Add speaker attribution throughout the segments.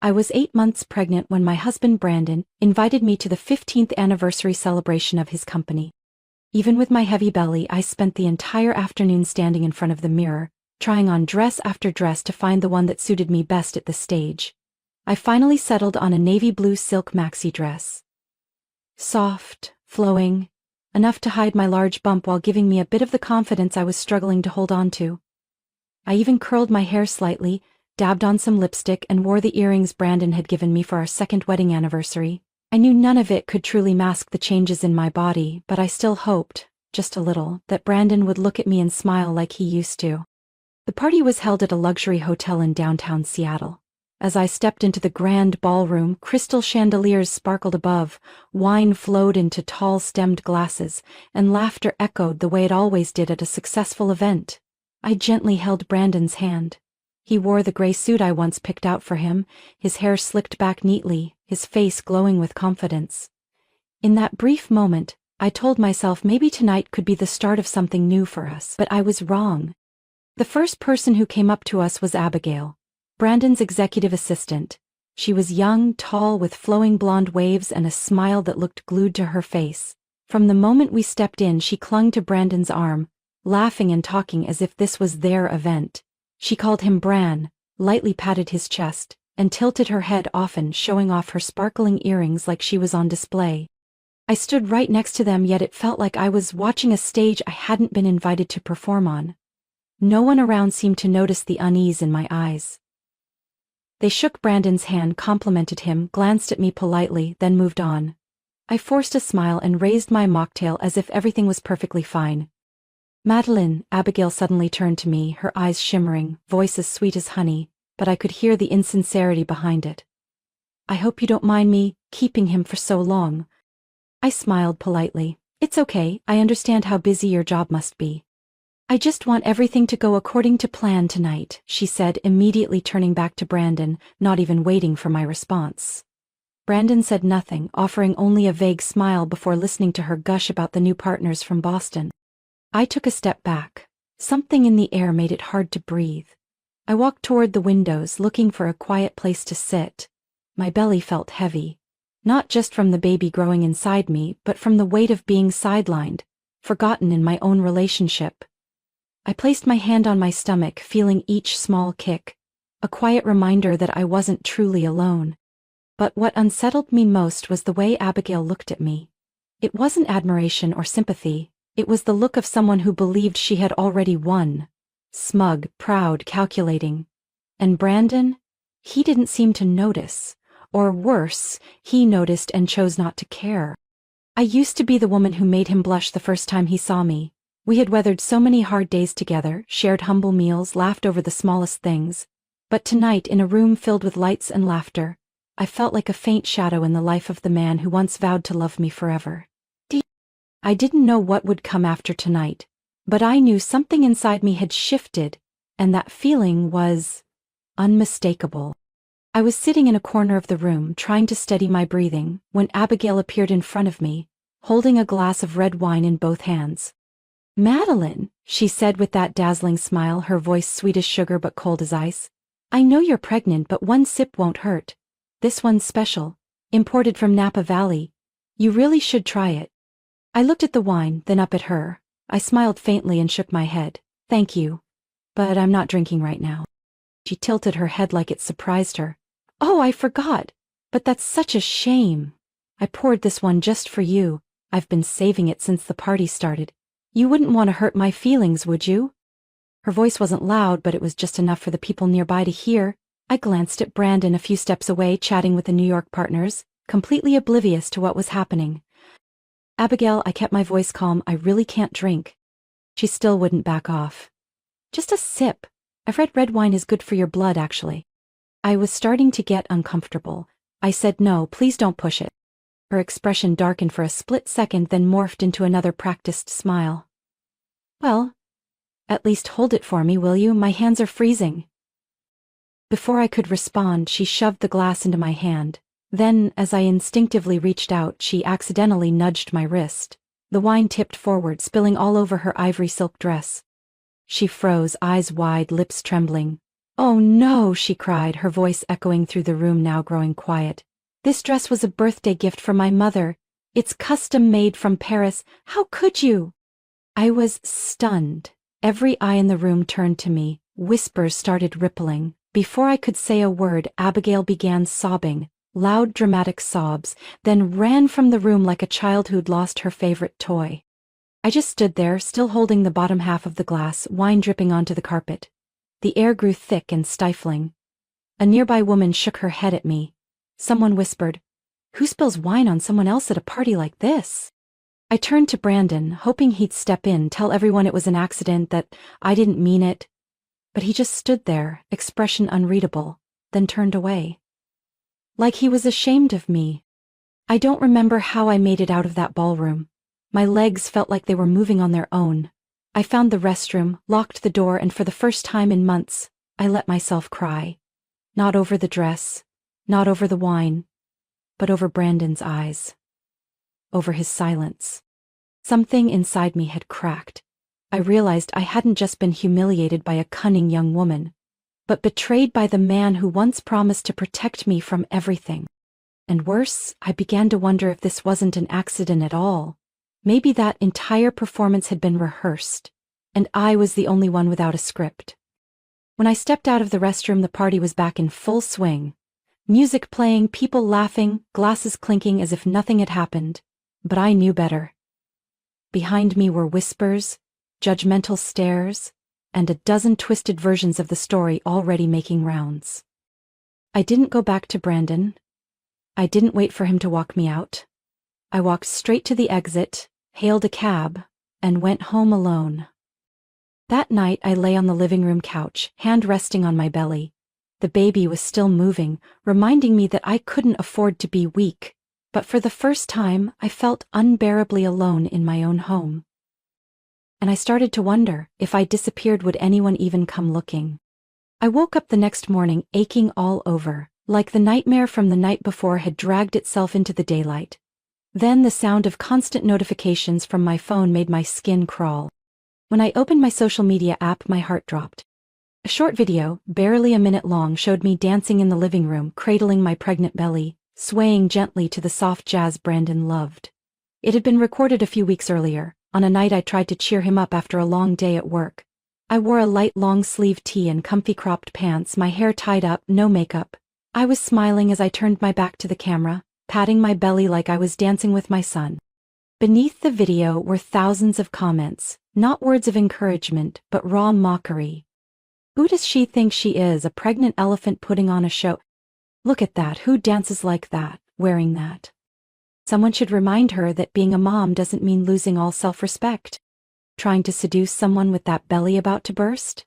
Speaker 1: I was 8 months pregnant when my husband Brandon invited me to the 15th anniversary celebration of his company. Even with my heavy belly, I spent the entire afternoon standing in front of the mirror, trying on dress after dress to find the one that suited me best at the stage. I finally settled on a navy blue silk maxi dress. Soft, flowing, enough to hide my large bump while giving me a bit of the confidence I was struggling to hold on to. I even curled my hair slightly, dabbed on some lipstick, and wore the earrings Brandon had given me for our second wedding anniversary. I knew none of it could truly mask the changes in my body, but I still hoped, just a little, that Brandon would look at me and smile like he used to. The party was held at a luxury hotel in downtown Seattle. As I stepped into the grand ballroom, crystal chandeliers sparkled above, wine flowed into tall stemmed glasses, and laughter echoed the way it always did at a successful event. I gently held Brandon's hand. He wore the gray suit I once picked out for him, his hair slicked back neatly, his face glowing with confidence. In that brief moment, I told myself maybe tonight could be the start of something new for us, but I was wrong. The first person who came up to us was Abigail, Brandon's executive assistant. She was young, tall, with flowing blonde waves and a smile that looked glued to her face. From the moment we stepped in, she clung to Brandon's arm, laughing and talking as if this was their event. She called him Bran, lightly patted his chest, and tilted her head often, showing off her sparkling earrings like she was on display. I stood right next to them, yet it felt like I was watching a stage I hadn't been invited to perform on. No one around seemed to notice the unease in my eyes. They shook Brandon's hand, complimented him, glanced at me politely, then moved on. I forced a smile and raised my mocktail as if everything was perfectly fine. Madeline, Abigail suddenly turned to me, her eyes shimmering, voice as sweet as honey, but I could hear the insincerity behind it. I hope you don't mind me keeping him for so long. I smiled politely. It's okay, I understand how busy your job must be. I just want everything to go according to plan tonight, she said, immediately turning back to Brandon, not even waiting for my response. Brandon said nothing, offering only a vague smile before listening to her gush about the new partners from Boston. I took a step back. Something in the air made it hard to breathe. I walked toward the windows, looking for a quiet place to sit. My belly felt heavy, not just from the baby growing inside me, but from the weight of being sidelined, forgotten in my own relationship. I placed my hand on my stomach, feeling each small kick, a quiet reminder that I wasn't truly alone. But what unsettled me most was the way Abigail looked at me. It wasn't admiration or sympathy. It was the look of someone who believed she had already won. Smug, proud, calculating. And Brandon? He didn't seem to notice. Or worse, he noticed and chose not to care. I used to be the woman who made him blush the first time he saw me. We had weathered so many hard days together, shared humble meals, laughed over the smallest things. But tonight, in a room filled with lights and laughter, I felt like a faint shadow in the life of the man who once vowed to love me forever. I didn't know what would come after tonight, but I knew something inside me had shifted, and that feeling was unmistakable. I was sitting in a corner of the room, trying to steady my breathing, when Abigail appeared in front of me, holding a glass of red wine in both hands. "Madeline," she said with that dazzling smile, her voice sweet as sugar but cold as ice. "I know you're pregnant, but one sip won't hurt. This one's special, imported from Napa Valley. You really should try it." I looked at the wine, then up at her. I smiled faintly and shook my head. "Thank you, but I'm not drinking right now." She tilted her head like it surprised her. "Oh, I forgot. But that's such a shame. I poured this one just for you. I've been saving it since the party started. You wouldn't want to hurt my feelings, would you?" Her voice wasn't loud, but it was just enough for the people nearby to hear. I glanced at Brandon a few steps away, chatting with the New York partners, completely oblivious to what was happening. "Abigail," I kept my voice calm, "I really can't drink." She still wouldn't back off. "Just a sip. I've read red wine is good for your blood, actually." I was starting to get uncomfortable. I said, "No, please don't push it." Her expression darkened for a split second, then morphed into another practiced smile. "Well, at least hold it for me, will you? My hands are freezing." Before I could respond, she shoved the glass into my hand. Then, as I instinctively reached out, she accidentally nudged my wrist. The wine tipped forward, spilling all over her ivory silk dress. She froze, eyes wide, lips trembling. "Oh no," she cried, her voice echoing through the room, now growing quiet. "This dress was a birthday gift from my mother. It's custom made from Paris. How could you?" I was stunned. Every eye in the room turned to me. Whispers started rippling. Before I could say a word, Abigail began sobbing, loud dramatic sobs, then ran from the room like a child who'd lost her favorite toy. I just stood there, still holding the bottom half of the glass, wine dripping onto the carpet. The air grew thick and stifling. A nearby woman shook her head at me. Someone whispered, "Who spills wine on someone else at a party like this?" I turned to Brandon, hoping he'd step in, tell everyone it was an accident, that I didn't mean it. But he just stood there, expression unreadable, then turned away. Like he was ashamed of me. I don't remember how I made it out of that ballroom. My legs felt like they were moving on their own. I found the restroom, locked the door, and for the first time in months, I let myself cry. Not over the dress, not over the wine, but over Brandon's eyes. Over his silence. Something inside me had cracked. I realized I hadn't just been humiliated by a cunning young woman, but betrayed by the man who once promised to protect me from everything. And worse, I began to wonder if this wasn't an accident at all. Maybe that entire performance had been rehearsed, and I was the only one without a script. When I stepped out of the restroom, the party was back in full swing. Music playing, people laughing, glasses clinking as if nothing had happened. But I knew better. Behind me were whispers, judgmental stares, and a dozen twisted versions of the story already making rounds. I didn't go back to Brandon. I didn't wait for him to walk me out. I walked straight to the exit, hailed a cab, and went home alone. That night I lay on the living room couch, hand resting on my belly. The baby was still moving, reminding me that I couldn't afford to be weak, but for the first time I felt unbearably alone in my own home. And I started to wonder, if I disappeared, would anyone even come looking? I woke up the next morning aching all over, like the nightmare from the night before had dragged itself into the daylight. Then the sound of constant notifications from my phone made my skin crawl. When I opened my social media app, my heart dropped. A short video, barely a minute long, showed me dancing in the living room, cradling my pregnant belly, swaying gently to the soft jazz Brandon loved. It had been recorded a few weeks earlier, on a night I tried to cheer him up after a long day at work. I wore a light long-sleeve tee and comfy cropped pants, my hair tied up, no makeup. I was smiling as I turned my back to the camera, patting my belly like I was dancing with my son. Beneath the video were thousands of comments, not words of encouragement, but raw mockery. Who does she think she is, a pregnant elephant putting on a show? Look at that, who dances like that, wearing that? Someone should remind her that being a mom doesn't mean losing all self-respect. Trying to seduce someone with that belly about to burst?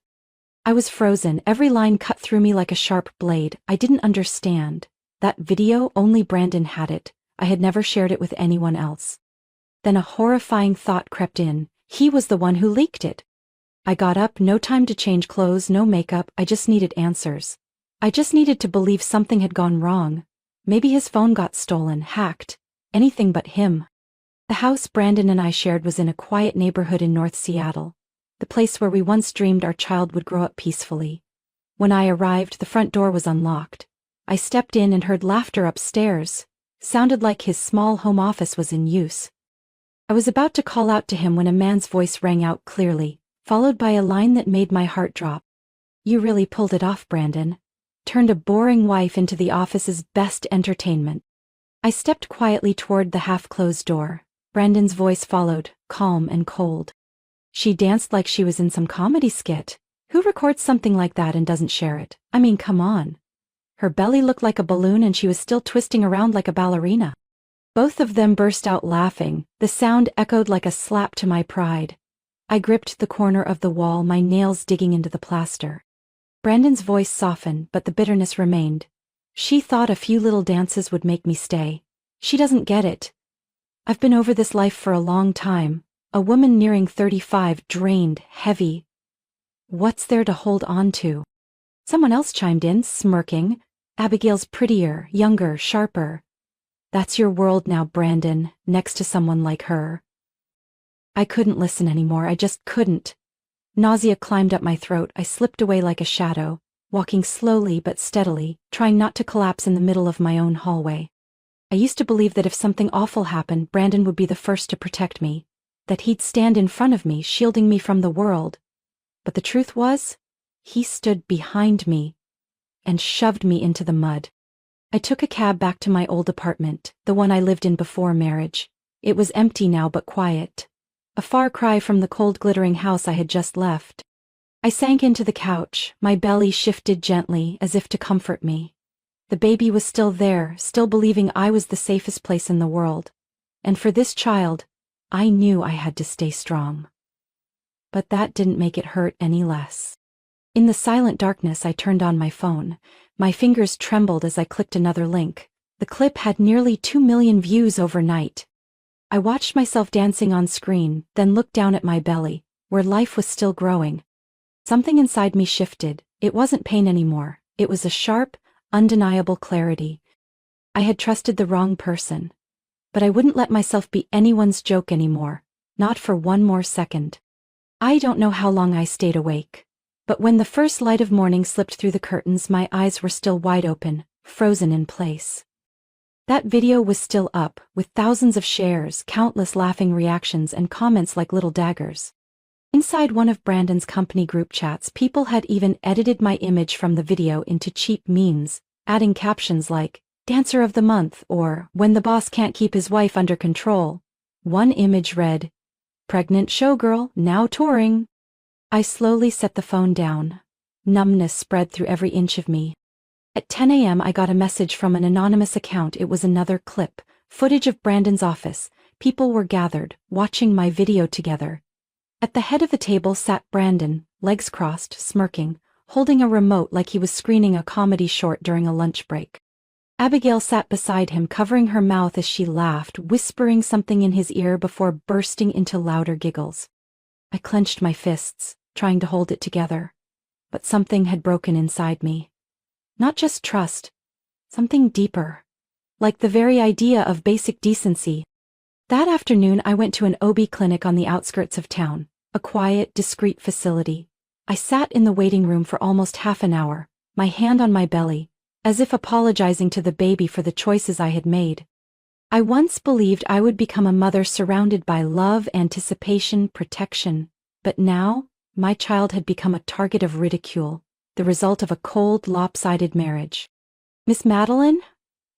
Speaker 1: I was frozen, every line cut through me like a sharp blade. I didn't understand. That video, only Brandon had it. I had never shared it with anyone else. Then a horrifying thought crept in. He was the one who leaked it. I got up, no time to change clothes, no makeup. I just needed answers. I just needed to believe something had gone wrong. Maybe his phone got stolen, hacked. Anything but him. The house Brandon and I shared was in a quiet neighborhood in North Seattle, the place where we once dreamed our child would grow up peacefully. When I arrived, the front door was unlocked. I stepped in and heard laughter upstairs. Sounded like his small home office was in use. I was about to call out to him when a man's voice rang out clearly, followed by a line that made my heart drop. "You really pulled it off, Brandon. Turned a boring wife into the office's best entertainment." I stepped quietly toward the half-closed door. Brandon's voice followed, calm and cold. "She danced like she was in some comedy skit. Who records something like that and doesn't share it? I mean, come on. Her belly looked like a balloon and she was still twisting around like a ballerina." Both of them burst out laughing. The sound echoed like a slap to my pride. I gripped the corner of the wall, my nails digging into the plaster. Brandon's voice softened, but the bitterness remained. "She thought a few little dances would make me stay. She doesn't get it. I've been over this life for a long time. A woman nearing 35, drained, heavy. What's there to hold on to?" Someone else chimed in, smirking. "Abigail's prettier, younger, sharper. That's your world now, Brandon, next to someone like her." I couldn't listen anymore, I just couldn't. Nausea climbed up my throat, I slipped away like a shadow. walking slowly but steadily, trying not to collapse in the middle of my own hallway. I used to believe that if something awful happened, Brandon would be the first to protect me, that he'd stand in front of me, shielding me from the world. But the truth was, he stood behind me and shoved me into the mud. I took a cab back to my old apartment, the one I lived in before marriage. It was empty now but quiet. A far cry from the cold glittering house I had just left. I sank into the couch, my belly shifted gently as if to comfort me. The baby was still there, still believing I was the safest place in the world. And for this child, I knew I had to stay strong. But that didn't make it hurt any less. In the silent darkness, I turned on my phone. My fingers trembled as I clicked another link. The clip had nearly 2 million views overnight. I watched myself dancing on screen, then looked down at my belly, where life was still growing. Something inside me shifted. It wasn't pain anymore. It was a sharp, undeniable clarity. I had trusted the wrong person. But I wouldn't let myself be anyone's joke anymore, not for one more second. I don't know how long I stayed awake. But when the first light of morning slipped through the curtains, my eyes were still wide open, frozen in place. That video was still up, with thousands of shares, countless laughing reactions, and comments like little daggers. Inside one of Brandon's company group chats, people had even edited my image from the video into cheap memes, adding captions like, "Dancer of the Month," or "When the boss can't keep his wife under control." One image read, "Pregnant showgirl, now touring." I slowly set the phone down. Numbness spread through every inch of me. At 10 a.m. I got a message from an anonymous account. It was another clip, footage of Brandon's office. People were gathered, watching my video together. At the head of the table sat Brandon, legs crossed, smirking, holding a remote like he was screening a comedy short during a lunch break. Abigail sat beside him, covering her mouth as she laughed, whispering something in his ear before bursting into louder giggles. I clenched my fists, trying to hold it together. But something had broken inside me. Not just trust, something deeper. Like the very idea of basic decency. That afternoon I went to an OB clinic on the outskirts of town, a quiet, discreet facility. I sat in the waiting room for almost half an hour, my hand on my belly, as if apologizing to the baby for the choices I had made. I once believed I would become a mother surrounded by love, anticipation, protection, but now, my child had become a target of ridicule, the result of a cold, lopsided marriage. "Miss Madeline?"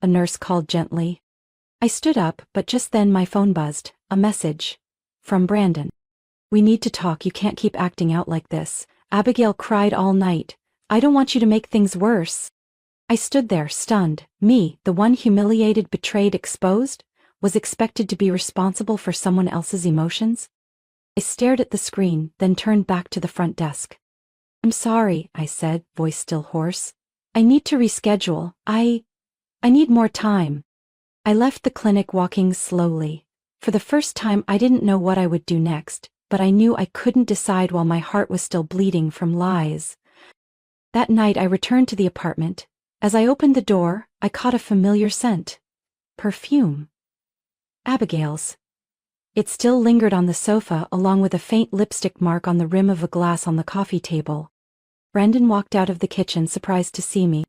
Speaker 1: a nurse called gently. I stood up, but just then my phone buzzed, a message. From Brandon. "We need to talk, you can't keep acting out like this. Abigail cried all night. I don't want you to make things worse." I stood there, stunned. Me, the one humiliated, betrayed, exposed, was expected to be responsible for someone else's emotions? I stared at the screen, then turned back to the front desk. "I'm sorry," I said, voice still hoarse. "I need to reschedule. I need more time." I left the clinic walking slowly. For the first time I didn't know what I would do next, but I knew I couldn't decide while my heart was still bleeding from lies. That night I returned to the apartment. As I opened the door, I caught a familiar scent. Perfume. Abigail's. It still lingered on the sofa, along with a faint lipstick mark on the rim of a glass on the coffee table. Brandon walked out of the kitchen, surprised to see me.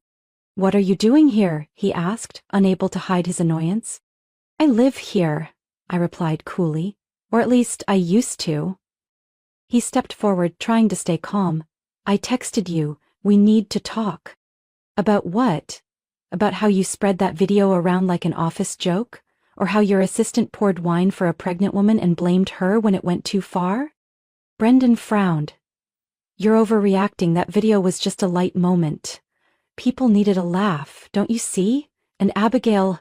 Speaker 1: "What are you doing here?" he asked, unable to hide his annoyance. "I live here," I replied coolly. "Or at least I used to." He stepped forward, trying to stay calm. "I texted you. We need to talk." "About what? About how you spread that video around like an office joke? Or how your assistant poured wine for a pregnant woman and blamed her when it went too far?" Brendan frowned. "You're overreacting. That video was just a light moment. People needed a laugh, don't you see? And Abigail,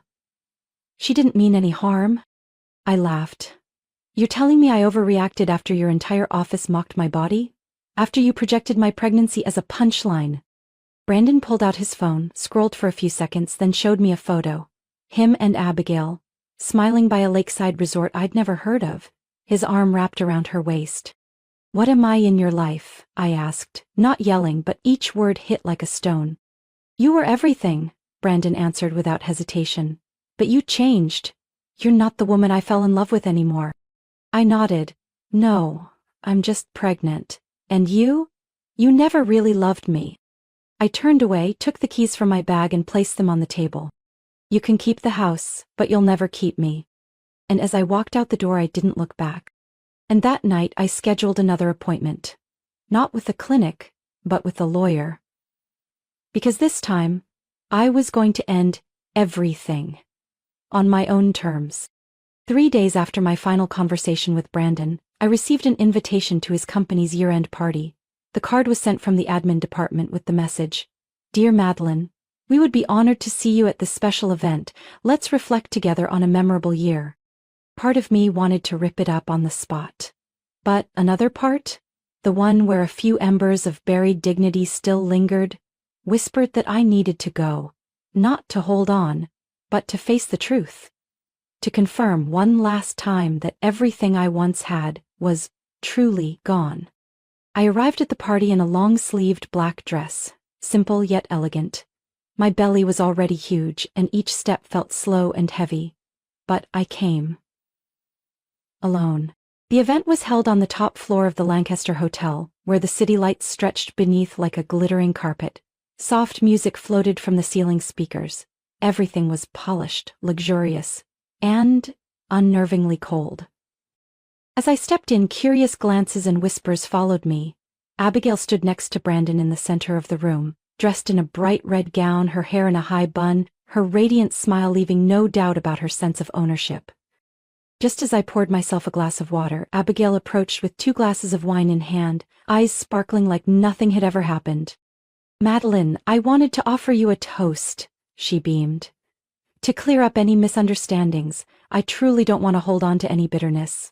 Speaker 1: she didn't mean any harm." I laughed. "You're telling me I overreacted after your entire office mocked my body? After you projected my pregnancy as a punchline?" Brandon pulled out his phone, scrolled for a few seconds, then showed me a photo. Him and Abigail, smiling by a lakeside resort I'd never heard of, his arm wrapped around her waist. "What am I in your life?" I asked, not yelling, but each word hit like a stone. "You were everything," Brandon answered without hesitation. "But you changed. You're not the woman I fell in love with anymore." I nodded. "No, I'm just pregnant. And you? You never really loved me." I turned away, took the keys from my bag and placed them on the table. You can keep the house, but you'll never keep me. And as I walked out the door, I didn't look back. And that night I scheduled another appointment. Not with the clinic, but with the lawyer. Because this time, I was going to end everything. On my own terms. 3 days after my final conversation with Brandon, I received an invitation to his company's year-end party. The card was sent from the admin department with the message, "Dear Madeline, we would be honored to see you at this special event. Let's reflect together on a memorable year." Part of me wanted to rip it up on the spot. But another part, the one where a few embers of buried dignity still lingered, whispered that I needed to go, not to hold on, but to face the truth. To confirm one last time that everything I once had was truly gone. I arrived at the party in a long-sleeved black dress, simple yet elegant. My belly was already huge, and each step felt slow and heavy. But I came. Alone. The event was held on the top floor of the Lancaster Hotel, where the city lights stretched beneath like a glittering carpet. Soft music floated from the ceiling speakers. Everything was polished, luxurious, and unnervingly cold. As I stepped in, curious glances and whispers followed me. Abigail stood next to Brandon in the center of the room, dressed in a bright red gown, her hair in a high bun, her radiant smile leaving no doubt about her sense of ownership. Just as I poured myself a glass of water, Abigail approached with 2 glasses of wine in hand, eyes sparkling like nothing had ever happened. "Madeline, I wanted to offer you a toast," she beamed. "To clear up any misunderstandings, I truly don't want to hold on to any bitterness."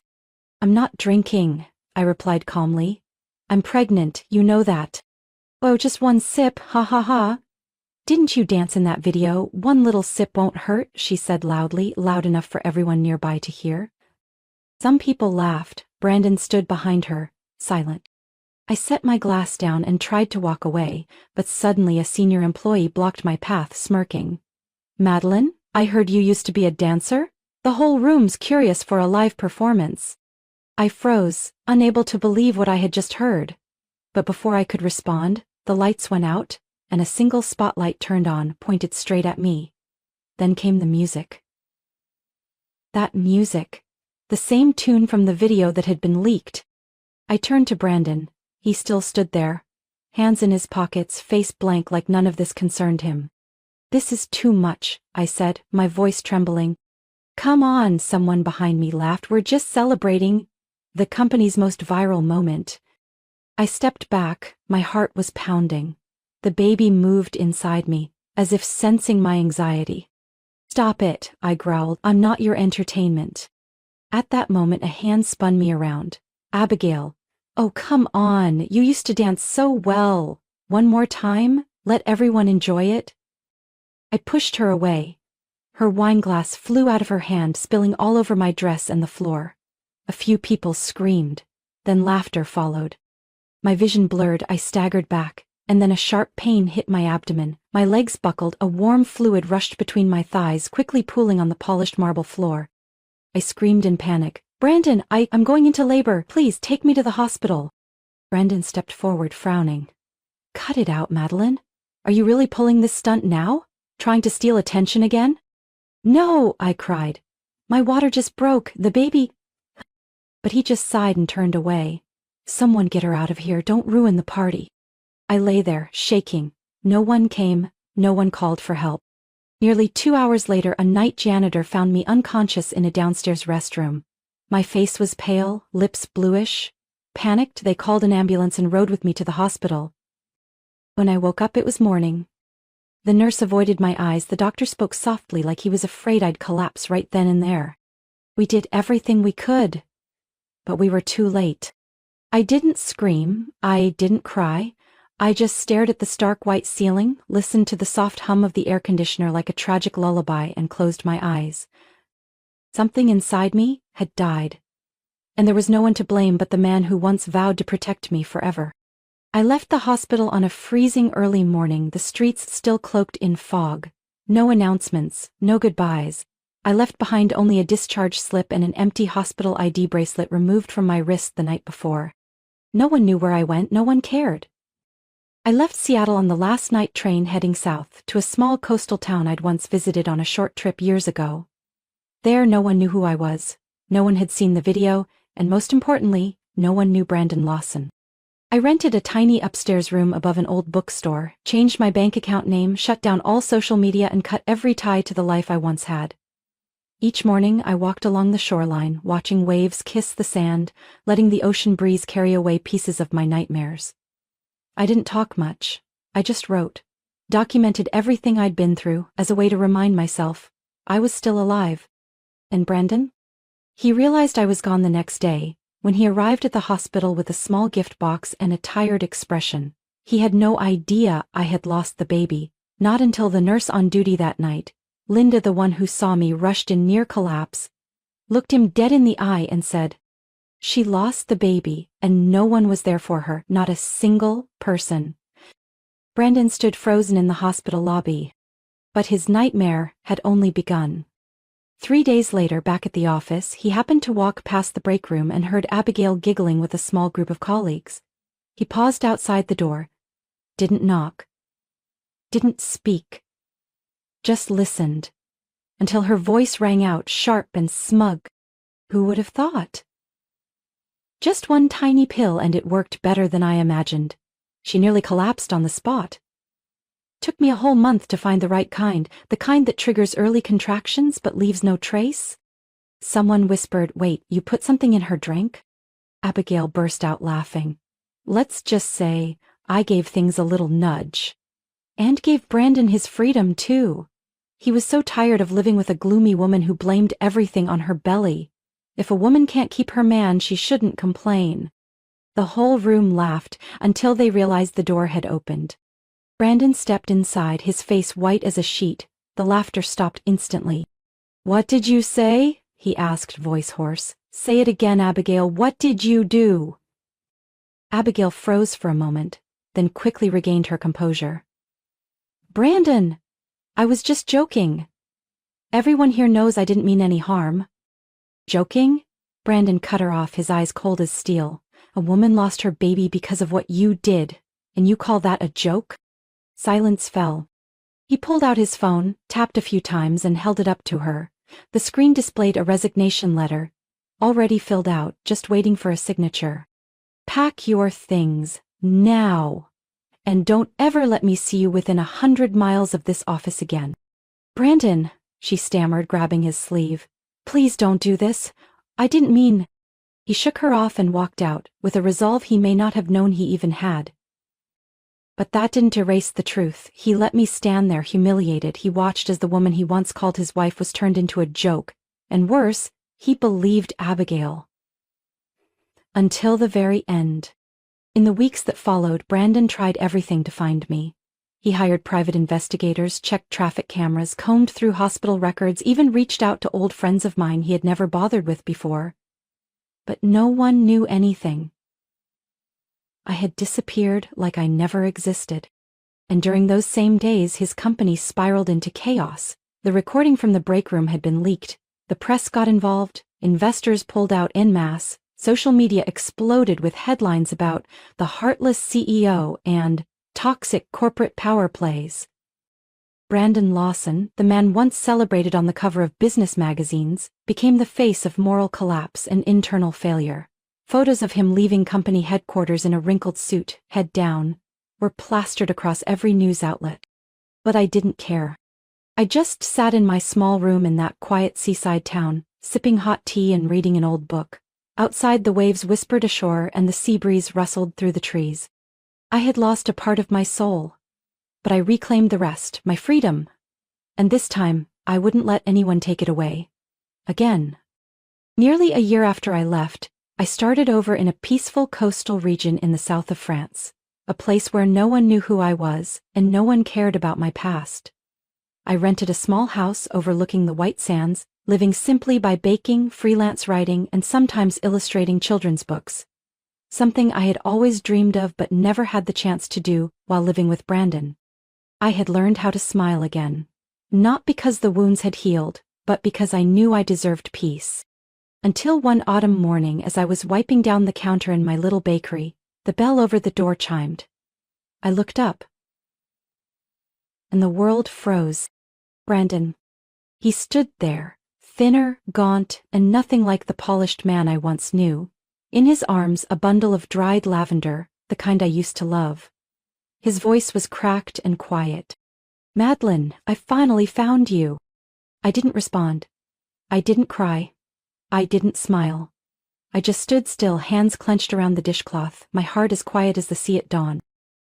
Speaker 1: "I'm not drinking," I replied calmly. "I'm pregnant, you know that." "Oh, just one sip, ha ha ha." "Didn't you dance in that video? One little sip won't hurt," she said loudly, loud enough for everyone nearby to hear. Some people laughed. Brandon stood behind her, silent. I set my glass down and tried to walk away, but suddenly a senior employee blocked my path, smirking. "Madeline, I heard you used to be a dancer? The whole room's curious for a live performance." I froze, unable to believe what I had just heard. But before I could respond, the lights went out, and a single spotlight turned on, pointed straight at me. Then came the music. That music. The same tune from the video that had been leaked. I turned to Brandon. He still stood there, hands in his pockets, face blank like none of this concerned him. "This is too much," I said, my voice trembling. "Come on," someone behind me laughed. "We're just celebrating the company's most viral moment." I stepped back, my heart was pounding. The baby moved inside me, as if sensing my anxiety. "Stop it," I growled. "I'm not your entertainment." At that moment a hand spun me around. "Abigail, oh come on, you used to dance so well. One more time, let everyone enjoy it." I pushed her away. Her wine glass flew out of her hand, spilling all over my dress and the floor. A few people screamed, then laughter followed. My vision blurred, I staggered back, and then a sharp pain hit my abdomen. My legs buckled, a warm fluid rushed between my thighs, quickly pooling on the polished marble floor. I screamed in panic. "Brandon, I'm going into labor. Please take me to the hospital." Brandon stepped forward, frowning. "Cut it out, Madeline. Are you really pulling this stunt now? Trying to steal attention again?" "No," I cried. "My water just broke. The baby—" But he just sighed and turned away. "Someone get her out of here. Don't ruin the party." I lay there, shaking. No one came, no one called for help. Nearly 2 hours later, a night janitor found me unconscious in a downstairs restroom. My face was pale, lips bluish. Panicked, they called an ambulance and rode with me to the hospital. When I woke up, it was morning. The nurse avoided my eyes. The doctor spoke softly, like he was afraid I'd collapse right then and there. "We did everything we could." But we were too late. I didn't scream, I didn't cry. I just stared at the stark white ceiling, listened to the soft hum of the air conditioner like a tragic lullaby, and closed my eyes. Something inside me had died. And there was no one to blame but the man who once vowed to protect me forever. I left the hospital on a freezing early morning, the streets still cloaked in fog. No announcements, no goodbyes. I left behind only a discharge slip and an empty hospital ID bracelet removed from my wrist the night before. No one knew where I went, no one cared. I left Seattle on the last night train heading south to a small coastal town I'd once visited on a short trip years ago. There, no one knew who I was, no one had seen the video, and most importantly, no one knew Brandon Lawson. I rented a tiny upstairs room above an old bookstore, changed my bank account name, shut down all social media, and cut every tie to the life I once had. Each morning, I walked along the shoreline, watching waves kiss the sand, letting the ocean breeze carry away pieces of my nightmares. I didn't talk much. I just wrote, documented everything I'd been through as a way to remind myself I was still alive. And Brandon? He realized I was gone the next day, when he arrived at the hospital with a small gift box and a tired expression. He had no idea I had lost the baby, not until the nurse on duty that night, Linda, the one who saw me rushed in near collapse, looked him dead in the eye and said, "She lost the baby, and no one was there for her, not a single person." Brandon stood frozen in the hospital lobby. But his nightmare had only begun. 3 days later, back at the office, he happened to walk past the break room and heard Abigail giggling with a small group of colleagues. He paused outside the door, didn't knock, didn't speak, just listened, until her voice rang out sharp and smug. Who would have thought? Just one tiny pill and it worked better than I imagined. She nearly collapsed on the spot. Took me a whole month to find the right kind, the kind that triggers early contractions but leaves no trace. Someone whispered, "Wait, you put something in her drink?" Abigail burst out laughing. Let's just say, I gave things a little nudge. And gave Brandon his freedom, too. He was so tired of living with a gloomy woman who blamed everything on her belly. If a woman can't keep her man, she shouldn't complain. The whole room laughed until they realized the door had opened. Brandon stepped inside, his face white as a sheet. The laughter stopped instantly. "What did you say?" he asked, voice hoarse. "Say it again, Abigail. What did you do?" Abigail froze for a moment, then quickly regained her composure. "Brandon, I was just joking. Everyone here knows I didn't mean any harm." "Joking?" Brandon cut her off, his eyes cold as steel. "A woman lost her baby because of what you did, and you call that a joke?" Silence fell. He pulled out his phone, tapped a few times, and held it up to her. The screen displayed a resignation letter, already filled out, just waiting for a signature. "Pack your things, now. And don't ever let me see you within 100 miles of this office again." "Brandon," she stammered, grabbing his sleeve. "Please don't do this. I didn't mean—" He shook her off and walked out, with a resolve he may not have known he even had. But that didn't erase the truth. He let me stand there, humiliated. He watched as the woman he once called his wife was turned into a joke. And worse, he believed Abigail. Until the very end. In the weeks that followed, Brandon tried everything to find me. He hired private investigators, checked traffic cameras, combed through hospital records, even reached out to old friends of mine he had never bothered with before. But no one knew anything. I had disappeared like I never existed. And during those same days, his company spiraled into chaos. The recording from the break room had been leaked. The press got involved. Investors pulled out en masse. Social media exploded with headlines about the heartless CEO and toxic corporate power plays. Brandon Lawson, the man once celebrated on the cover of business magazines, became the face of moral collapse and internal failure. Photos of him leaving company headquarters in a wrinkled suit, head down, were plastered across every news outlet. But I didn't care. I just sat in my small room in that quiet seaside town, sipping hot tea and reading an old book. Outside, the waves whispered ashore and the sea breeze rustled through the trees. I had lost a part of my soul. But I reclaimed the rest, my freedom. And this time, I wouldn't let anyone take it away. Again. Nearly a year after I left, I started over in a peaceful coastal region in the south of France, a place where no one knew who I was and no one cared about my past. I rented a small house overlooking the white sands, living simply by baking, freelance writing, and sometimes illustrating children's books. Something I had always dreamed of but never had the chance to do while living with Brandon. I had learned how to smile again. Not because the wounds had healed, but because I knew I deserved peace. Until one autumn morning, as I was wiping down the counter in my little bakery, the bell over the door chimed. I looked up, and the world froze. Brandon. He stood there, thinner, gaunt, and nothing like the polished man I once knew. In his arms a bundle of dried lavender, the kind I used to love. His voice was cracked and quiet. "Madeline, I finally found you." I didn't respond. I didn't cry. I didn't smile. I just stood still, hands clenched around the dishcloth, my heart as quiet as the sea at dawn.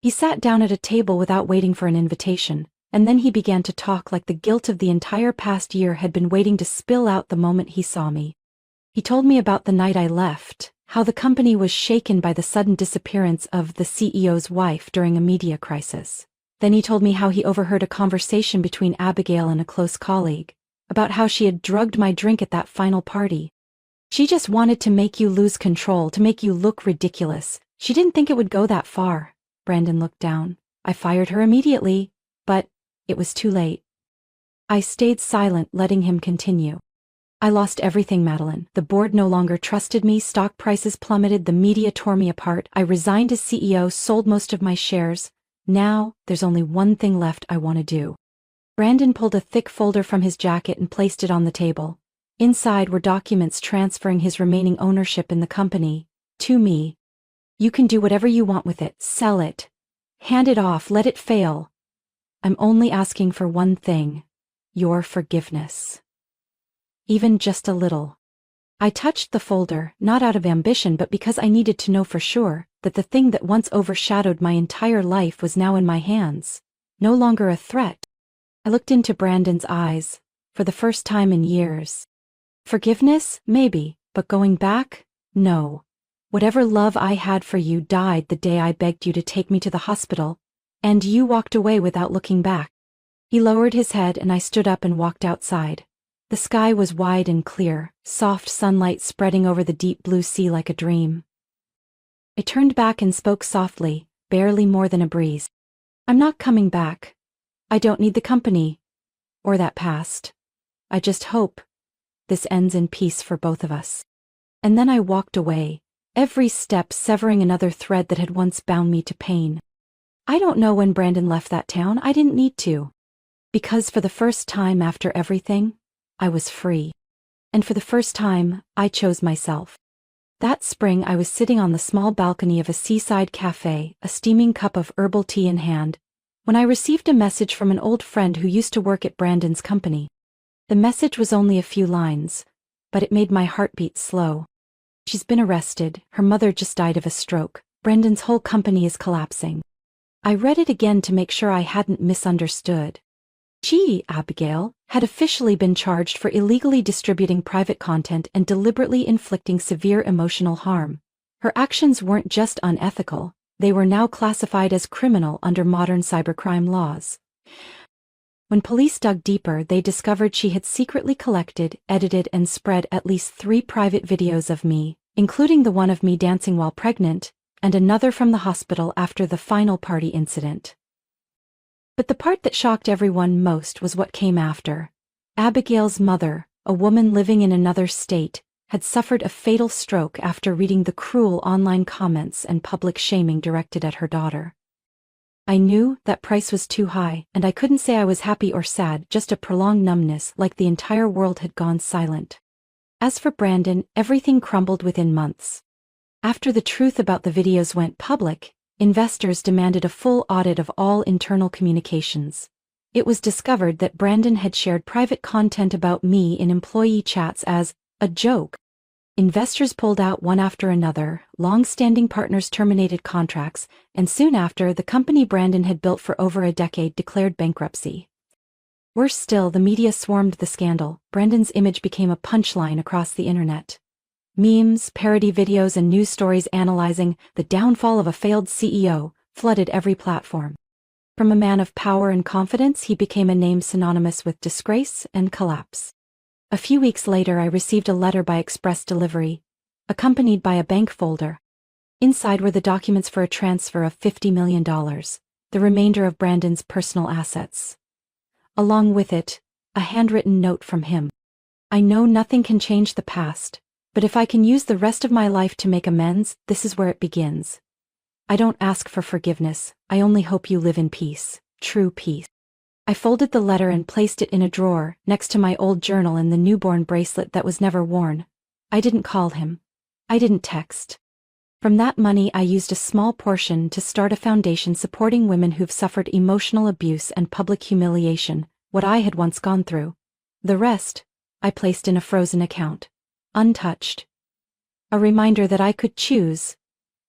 Speaker 1: He sat down at a table without waiting for an invitation, and then he began to talk like the guilt of the entire past year had been waiting to spill out the moment he saw me. He told me about the night I left, how the company was shaken by the sudden disappearance of the CEO's wife during a media crisis. Then he told me how he overheard a conversation between Abigail and a close colleague, about how she had drugged my drink at that final party. "She just wanted to make you lose control, to make you look ridiculous. She didn't think it would go that far." Brandon looked down. "I fired her immediately, but it was too late." I stayed silent, letting him continue. "I lost everything, Madeline. The board no longer trusted me, stock prices plummeted, the media tore me apart. I resigned as CEO, sold most of my shares. Now, there's only one thing left I want to do." Brandon pulled a thick folder from his jacket and placed it on the table. Inside were documents transferring his remaining ownership in the company to me. "You can do whatever you want with it, sell it, hand it off, let it fail. I'm only asking for one thing, your forgiveness. Even just a little." I touched the folder, not out of ambition but because I needed to know for sure that the thing that once overshadowed my entire life was now in my hands, no longer a threat. I looked into Brandon's eyes, for the first time in years. Forgiveness? Maybe, but going back? No. Whatever love I had for you died the day I begged you to take me to the hospital, and you walked away without looking back. He lowered his head and I stood up and walked outside. The sky was wide and clear, soft sunlight spreading over the deep blue sea like a dream. I turned back and spoke softly, barely more than a breeze. "I'm not coming back. I don't need the company, or that past. I just hope this ends in peace for both of us." And then I walked away, every step severing another thread that had once bound me to pain. I don't know when Brandon left that town. I didn't need to. Because for the first time after everything, I was free. And for the first time, I chose myself. That spring I was sitting on the small balcony of a seaside cafe, a steaming cup of herbal tea in hand, when I received a message from an old friend who used to work at Brandon's company. The message was only a few lines, but it made my heart beat slow. "She's been arrested, her mother just died of a stroke, Brandon's whole company is collapsing." I read it again to make sure I hadn't misunderstood. She, Abigail, had officially been charged for illegally distributing private content and deliberately inflicting severe emotional harm. Her actions weren't just unethical, they were now classified as criminal under modern cybercrime laws. When police dug deeper, they discovered she had secretly collected, edited, and spread at least 3 private videos of me, including the one of me dancing while pregnant, and another from the hospital after the final party incident. But the part that shocked everyone most was what came after. Abigail's mother, a woman living in another state, had suffered a fatal stroke after reading the cruel online comments and public shaming directed at her daughter. I knew that price was too high, and I couldn't say I was happy or sad, just a prolonged numbness, like the entire world had gone silent. As for Brandon, everything crumbled within months. After the truth about the videos went public, investors demanded a full audit of all internal communications. It was discovered that Brandon had shared private content about me in employee chats as a joke. Investors pulled out one after another, long-standing partners terminated contracts, and soon after, the company Brandon had built for over a decade declared bankruptcy. Worse still, the media swarmed the scandal. Brandon's image became a punchline across the internet. Memes, parody videos, and news stories analyzing the downfall of a failed CEO flooded every platform. From a man of power and confidence, he became a name synonymous with disgrace and collapse. A few weeks later, I received a letter by express delivery, accompanied by a bank folder. Inside were the documents for a transfer of $50 million, the remainder of Brandon's personal assets. Along with it, a handwritten note from him. "I know nothing can change the past, but if I can use the rest of my life to make amends, this is where it begins. I don't ask for forgiveness, I only hope you live in peace, true peace. I folded the letter and placed it in a drawer, next to my old journal and the newborn bracelet that was never worn. I didn't call him. I didn't text. From that money I used a small portion to start a foundation supporting women who've suffered emotional abuse and public humiliation, what I had once gone through. The rest, I placed in a frozen account. Untouched. A reminder that I could choose,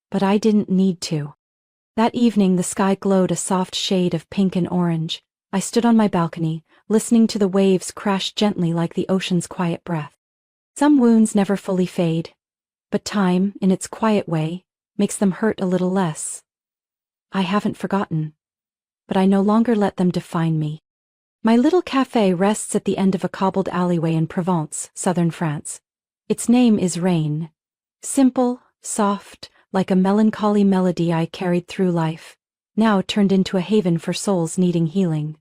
Speaker 1: but I didn't need to. That evening the sky glowed a soft shade of pink and orange. I stood on my balcony, listening to the waves crash gently like the ocean's quiet breath. Some wounds never fully fade, but time, in its quiet way, makes them hurt a little less. I haven't forgotten, but I no longer let them define me. My little café rests at the end of a cobbled alleyway in Provence, southern France. Its name is Rain. Simple, soft, like a melancholy melody I carried through life, now turned into a haven for souls needing healing.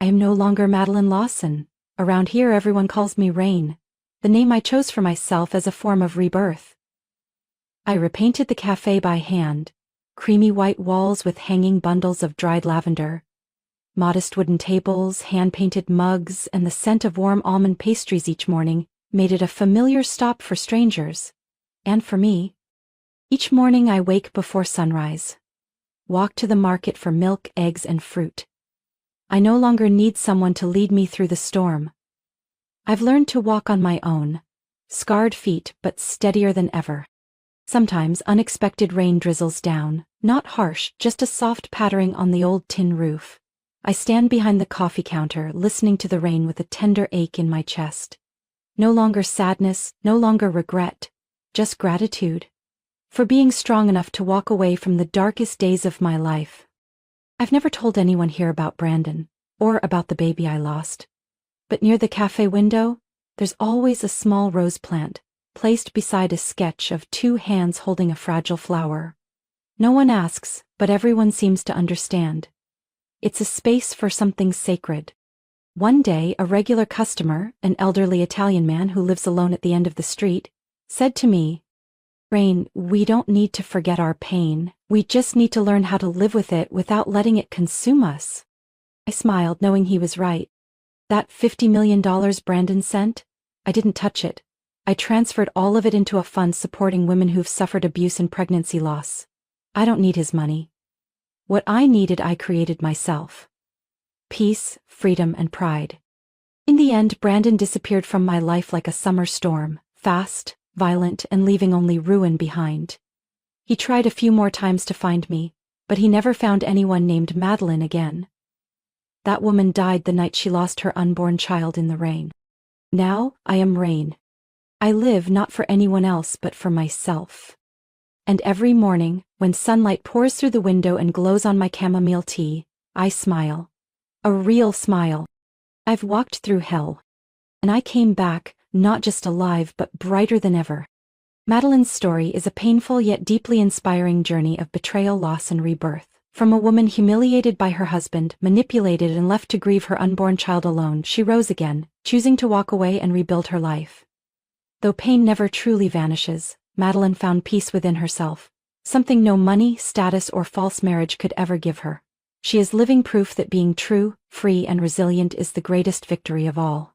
Speaker 1: I am no longer Madeline Lawson. Around here everyone calls me Rain, the name I chose for myself as a form of rebirth. I repainted the café by hand, creamy white walls with hanging bundles of dried lavender, modest wooden tables, hand-painted mugs, and the scent of warm almond pastries each morning made it a familiar stop for strangers, and for me. Each morning I wake before sunrise, walk to the market for milk, eggs, and fruit. I no longer need someone to lead me through the storm. I've learned to walk on my own, scarred feet but steadier than ever. Sometimes unexpected rain drizzles down, not harsh, just a soft pattering on the old tin roof. I stand behind the coffee counter, listening to the rain with a tender ache in my chest. No longer sadness, no longer regret, just gratitude for being strong enough to walk away from the darkest days of my life. I've never told anyone here about Brandon, or about the baby I lost. But near the cafe window, there's always a small rose plant, placed beside a sketch of two hands holding a fragile flower. No one asks, but everyone seems to understand. It's a space for something sacred. One day, a regular customer, an elderly Italian man who lives alone at the end of the street, said to me, "Rain, we don't need to forget our pain, we just need to learn how to live with it without letting it consume us." I smiled, knowing he was right. That $50 million Brandon sent? I didn't touch it. I transferred all of it into a fund supporting women who've suffered abuse and pregnancy loss. I don't need his money. What I needed I created myself. Peace, freedom, and pride. In the end, Brandon disappeared from my life like a summer storm, fast, violent, and leaving only ruin behind. He tried a few more times to find me, but he never found anyone named Madeline again. That woman died the night she lost her unborn child in the rain. Now, I am Rain. I live not for anyone else but for myself. And every morning, when sunlight pours through the window and glows on my chamomile tea, I smile. A real smile. I've walked through hell. And I came back, not just alive but brighter than ever. Madeline's story is a painful yet deeply inspiring journey of betrayal, loss, and rebirth. From a woman humiliated by her husband, manipulated, and left to grieve her unborn child alone, she rose again, choosing to walk away and rebuild her life. Though pain never truly vanishes, Madeline found peace within herself, something no money, status, or false marriage could ever give her. She is living proof that being true, free, and resilient is the greatest victory of all.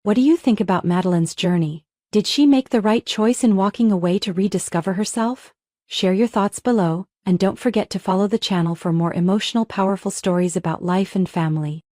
Speaker 1: What do you think about Madeline's journey? Did she make the right choice in walking away to rediscover herself? Share your thoughts below, and don't forget to follow the channel for more emotional, powerful stories about life and family.